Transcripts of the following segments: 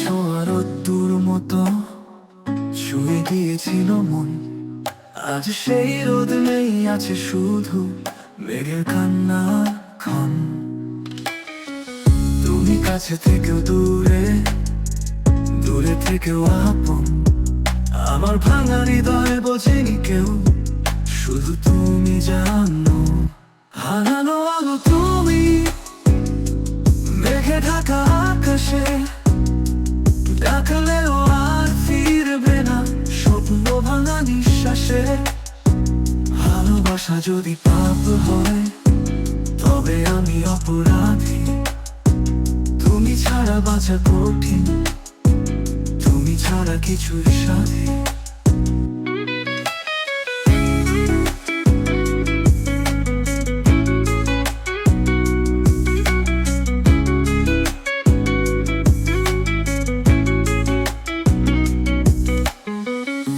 ছোঁয়া রোদ্দুর মতো ছুঁয়ে গিয়েছিল মন। আজ সেই রোদ নেই, আছে শুধু মেঘের কান্নার ক্ষণ। তুমি কাছে থেকেও দূরে, দূরে থেকেও আপন। আমার ভাঙা হৃদয় বোঝেনি কেউ, শুধু তুমি জানো। হারানো আলো তুমি মেঘে ঢাকা আকাশে, ডাকলেও আর ফিরবে না স্বপ্ন ভাঙা নিঃশ্বাসে। ভালোবাসা যদি পাপ হয় তবে আমি অপরাধী। তুমি ছাড়া বাঁচা কঠিন, তুমি ছাড়া কিছুর সাথে।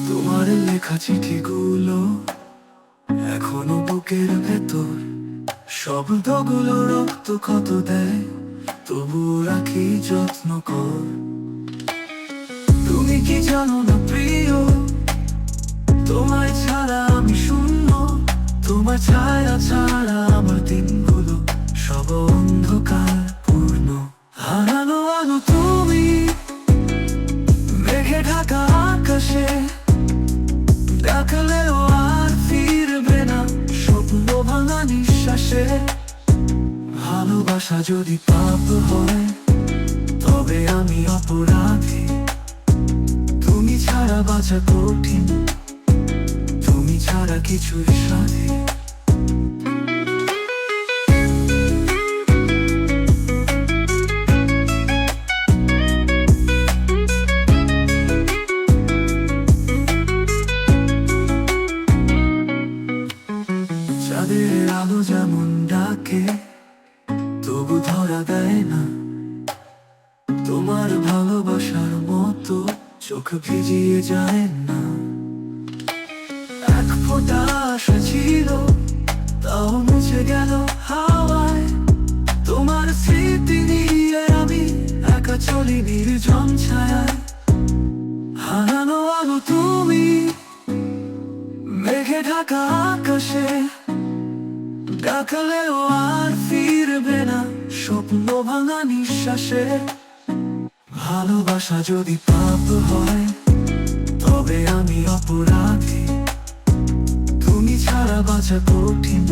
তোমার লেখা চিঠিগুলো এখনো বুকের ভেতর, শব্দগুলো রক্ত ক্ষত দেয়, তবু রাখি যত্ন কর। তুমি কি জানো না প্রিয়, তোমায় ছাড়া আমি শূন্য। তোমার ছায়া ছাড়া আমার দিনগুলো সব অন্ধকার পূর্ণ। হারানো আলো তুমি মেঘে ঢাকা আকাশে, ডাকলেও আর ফিরবে না স্বপ্ন ভাঙা নিঃশ্বাসে। ভালোবাসা যদি পাপ হয় তবে আমি অপরাধী। তুমি ছাড়া বাঁচা কঠিন, তুমি ছাড়া কিছুর সাথে। চাঁদের আলো যেমন ডাকে তবু ধরা দেয় না, তোমার ভালোবাসার মতো চোখ ভিজিয়ে যায় না। এক ফোঁটা আশা ছিল তাও মুছে গেল হাওয়ায়। তোমার স্মৃতি নিয়ে আমি একা চলি নির্জন ছায়ায়। হারানো আলো তুমি মেঘে ঢাকা আকাশে, ডাকলেও আর ফিরবে না স্বপ্ন ভাঙা নিঃশ্বাসে। ভালোবাসা যদি পাপ হয় তবে আমি অপরাধী। তুমি ছাড়া বাঁচা কঠিন,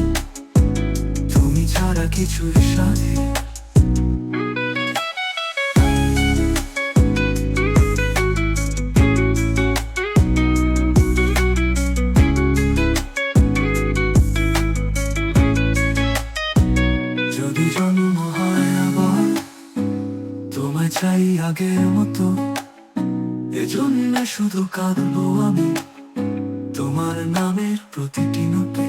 তুমি ছাড়া কিছুর সাথে। যদি জন্ম হয় আবার তোমায় চাই আগের মতো, এজন্য শুধু কাঁদবো আমি তোমার নামের প্রতিটি নোটে।